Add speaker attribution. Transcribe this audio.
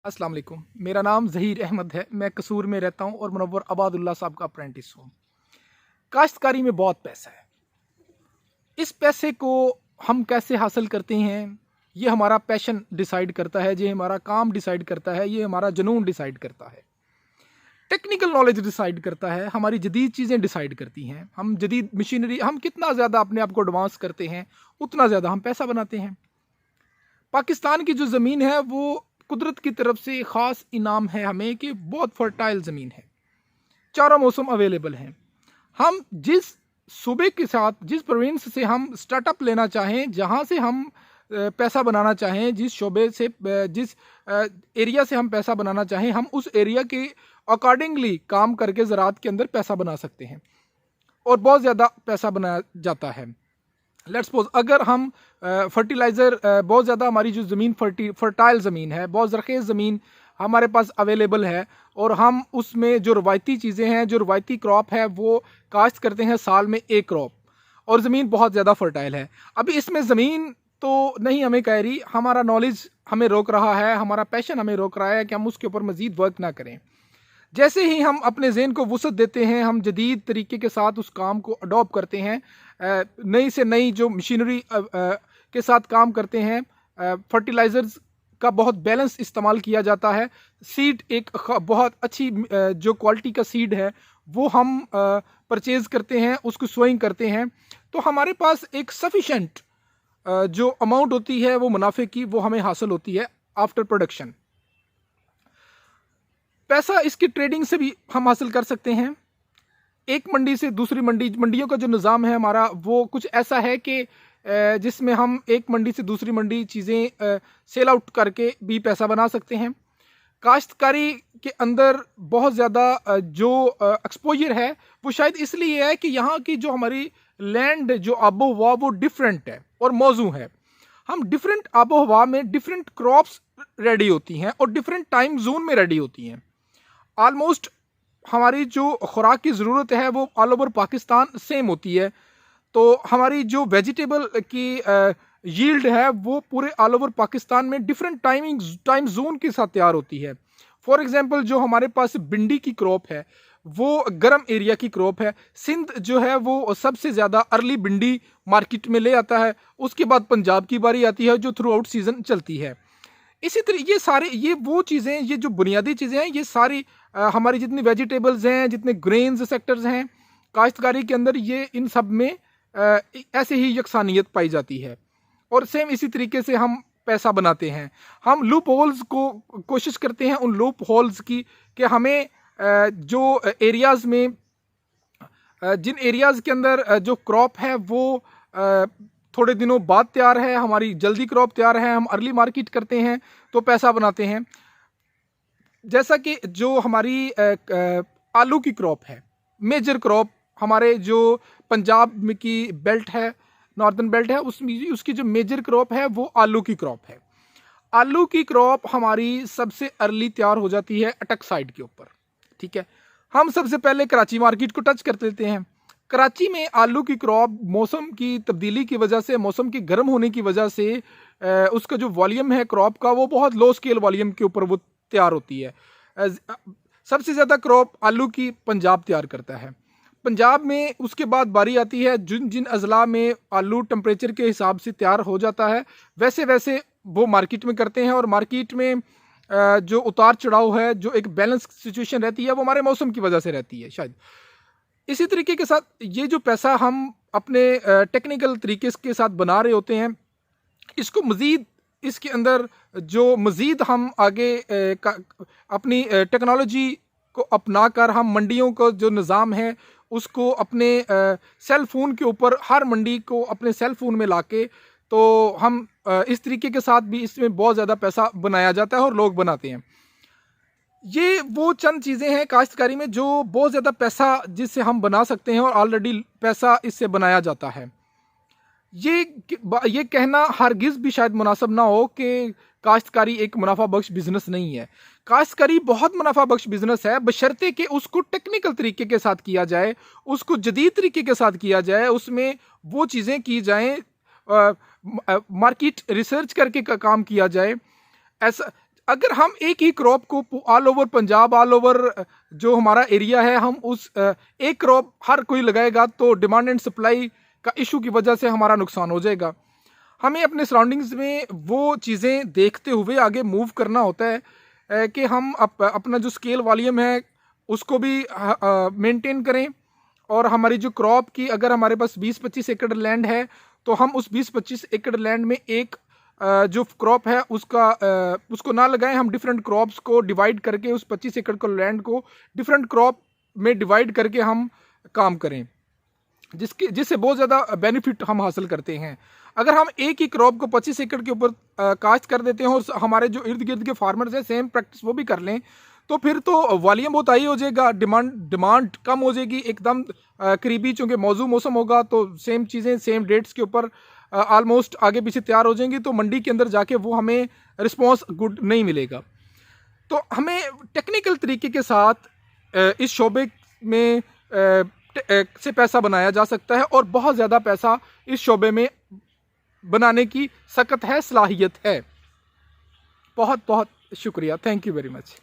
Speaker 1: अस्सलाम वालेकुम। मेरा नाम ज़हीर अहमद है। मैं कसूर में रहता हूँ और मुनव्वर अबादुल्ला साहब का अप्रेंटिस हूँ। काश्तकारी में बहुत पैसा है। इस पैसे को हम कैसे हासिल करते हैं, ये हमारा पैशन डिसाइड करता है, ये हमारा काम डिसाइड करता है, ये हमारा जुनून डिसाइड करता है। टेक्निकल नॉलेज डिसाइड करता है, हमारी जदीद चीज़ें डिसाइड करती हैं। हम जदीद मशीनरी हम कितना ज़्यादा अपने आप को एडवांस करते हैं, उतना ज़्यादा हम पैसा बनाते हैं। पाकिस्तान की जो ज़मीन है वो कुदरत की तरफ से ख़ास इनाम है हमें कि बहुत फर्टाइल ज़मीन है। चारों मौसम अवेलेबल हैं। हम जिस सूबे के साथ, जिस प्रोविंस से हम स्टार्टअप लेना चाहें, जहाँ से हम पैसा बनाना चाहें, जिस शोबे से जिस एरिया से हम पैसा बनाना चाहें, हम उस एरिया के अकॉर्डिंगली काम करके ज़राअत के अंदर पैसा बना सकते हैं और बहुत ज़्यादा पैसा बनाया जाता है। लेट्स सपोज अगर हम फर्टिलाइज़र बहुत ज़्यादा, हमारी जो ज़मीन फर्टाइल ज़मीन है, बहुत ज़रख़ेज़ ज़मीन हमारे पास अवेलेबल है और हम उसमें जो रवायती चीज़ें हैं, जो रवायती क्रॉप है, वो काश्त करते हैं साल में एक क्रॉप, और ज़मीन बहुत ज़्यादा फर्टाइल है। अभी इसमें ज़मीन तो नहीं हमें कह रही, हमारा नॉलेज हमें रोक रहा है, हमारा पैशन हमें रोक रहा है कि हम उसके ऊपर मज़ीद वर्क ना करें। जैसे ही हम अपने ज़हन को वुसअत देते हैं, हम जदीद तरीके के साथ उस काम को अडॉप्ट करते हैं, नई से नई जो मशीनरी के साथ काम करते हैं, फर्टिलाइज़र्स का बहुत बैलेंस इस्तेमाल किया जाता है। सीड एक बहुत अच्छी जो क्वालिटी का सीड है वो हम परचेज़ करते हैं, उसको सोइंग करते हैं, तो हमारे पास एक सफिशेंट जो अमाउंट होती है वो मुनाफे की, वो हमें हासिल होती है आफ्टर प्रोडक्शन। पैसा इसकी ट्रेडिंग से भी हम हासिल कर सकते हैं। एक मंडी से दूसरी मंडी, मंडियों का जो निज़ाम है हमारा वो कुछ ऐसा है कि जिसमें हम एक मंडी से दूसरी मंडी चीज़ें सेल आउट करके भी पैसा बना सकते हैं। काश्तकारी के अंदर बहुत ज़्यादा जो एक्सपोजर है वो शायद इसलिए है कि यहाँ की जो हमारी लैंड, जो आबो हवा, वो डिफरेंट है और मौजू है। हम डिफरेंट आबो हवा में डिफरेंट क्रॉप्स रेडी होती हैं और डिफरेंट टाइम जोन में रेडी होती हैं। ऑलमोस्ट हमारी जो खुराक की ज़रूरत है वो ऑल ओवर पाकिस्तान सेम होती है, तो हमारी जो वेजिटेबल की यील्ड है वो पूरे ऑल ओवर पाकिस्तान में डिफरेंट टाइम जोन के साथ तैयार होती है। फॉर एग्जांपल जो हमारे पास भिंडी की क्रॉप है वो गर्म एरिया की क्रॉप है। सिंध जो है वो सबसे ज़्यादा अर्ली भिंडी मार्केट में ले आता है, उसके बाद पंजाब की बारी आती है जो थ्रू आउट सीज़न चलती है। इसी तरह ये वो चीज़ें, ये जो बुनियादी चीज़ें हैं, ये सारी हमारी जितनी वेजिटेबल्स हैं, जितने ग्रेन्स सेक्टर्स हैं काश्तकारी के अंदर, ये इन सब में ऐसे ही यकसानियत पाई जाती है और सेम इसी तरीके से हम पैसा बनाते हैं। हम लूप होल्स को कोशिश करते हैं, उन लूप होल्स की, कि हमें जो एरियाज़ में, जिन एरियाज़ के अंदर जो क्रॉप है वो थोड़े दिनों बाद तैयार है, हमारी जल्दी क्रॉप तैयार है, हम अर्ली मार्केट करते हैं तो पैसा बनाते हैं। जैसा कि जो हमारी आलू की क्रॉप है, मेजर क्रॉप, हमारे जो पंजाब में की बेल्ट है, नॉर्दर्न बेल्ट है, उसमें उसकी जो मेजर क्रॉप है वो आलू की क्रॉप है। आलू की क्रॉप हमारी सबसे अर्ली तैयार हो जाती है अटक साइड के ऊपर, ठीक है। हम सबसे पहले कराची मार्केट को टच कर लेते हैं। कराची में आलू की क्रॉप मौसम की तब्दीली की वजह से, मौसम के गर्म होने की वजह से उसका जो वॉल्यूम है क्रॉप का वो बहुत लो स्केल वॉल्यूम के ऊपर वो तैयार होती है। सबसे ज़्यादा क्रॉप आलू की पंजाब तैयार करता है। पंजाब में उसके बाद बारी आती है जिन जिन अजला में आलू टेम्परेचर के हिसाब से तैयार हो जाता है, वैसे वैसे वो मार्केट में करते हैं, और मार्केट में जो उतार चढ़ाव है, जो एक बैलेंस सिचुएशन रहती है, वो हमारे मौसम की वजह से रहती है शायद। इसी तरीके के साथ ये जो पैसा हम अपने टेक्निकल तरीके के साथ बना रहे होते हैं, इसको मज़ीद, इसके अंदर जो मज़ीद हम आगे अपनी टेक्नोलॉजी को अपना कर हम मंडियों का जो निज़ाम है उसको अपने सेल फ़ोन के ऊपर, हर मंडी को अपने सेल फ़ोन में लाके, तो हम इस तरीके के साथ भी इसमें बहुत ज़्यादा पैसा बनाया जाता है और लोग बनाते हैं। ये वो चंद चीज़ें हैं काश्तकारी में जो बहुत ज़्यादा पैसा जिससे हम बना सकते हैं और ऑलरेडी पैसा इससे बनाया जाता है। ये कहना हरगिज़ भी शायद मुनासिब ना हो कि काश्तकारी एक मुनाफा बख्श बिज़नेस नहीं है। काश्तकारी बहुत मुनाफा बख्श बिज़नेस है, बशर्ते कि उसको टेक्निकल तरीके के साथ किया जाए, उसको जदीद तरीके के साथ किया जाए, उसमें वो चीज़ें की जाएँ, मार्केट रिसर्च करके काम किया जाए। ऐसा अगर हम एक ही क्रॉप को all over Punjab, all over जो हमारा एरिया है, हम उस एक क्रॉप हर कोई लगाएगा तो डिमांड एंड सप्लाई का इशू की वजह से हमारा नुकसान हो जाएगा। हमें अपने सराउंडिंग्स में वो चीज़ें देखते हुए आगे मूव करना होता है कि हम अपना जो स्केल वॉल्यूम है उसको भी मेंटेन करें, और हमारी जो क्रॉप की, अगर हमारे पास 20-25 एकड़ लैंड है तो हम उस 20-25 एकड़ लैंड में एक जो क्रॉप है उसको ना लगाएं, हम डिफरेंट क्रॉप्स को डिवाइड करके उस 25 एकड़ को लैंड को डिफरेंट क्रॉप में डिवाइड करके हम काम करें, जिससे बहुत ज़्यादा बेनिफिट हम हासिल करते हैं। अगर हम एक ही क्रॉप को 25 एकड़ के ऊपर काश्त कर देते हैं और हमारे जो इर्द गिर्द के फार्मर्स हैं सेम प्रैक्टिस वो भी कर लें, तो फिर तो वॉल्यूम बहुत हाई हो जाएगा, डिमांड कम हो जाएगी एकदम करीबी, चूँकि मौजू मौसम होगा तो सेम चीज़ें सेम डेट्स के ऊपर ऑलमोस्ट आगे पीछे तैयार हो जाएंगी, तो मंडी के अंदर जाके वो हमें रिस्पॉन्स गुड नहीं मिलेगा। तो हमें टेक्निकल तरीके के साथ इस शोबे में से पैसा बनाया जा सकता है, और बहुत ज़्यादा पैसा इस शोबे में बनाने की सकत है, सलाहियत है। बहुत बहुत शुक्रिया, थैंक यू वेरी मच।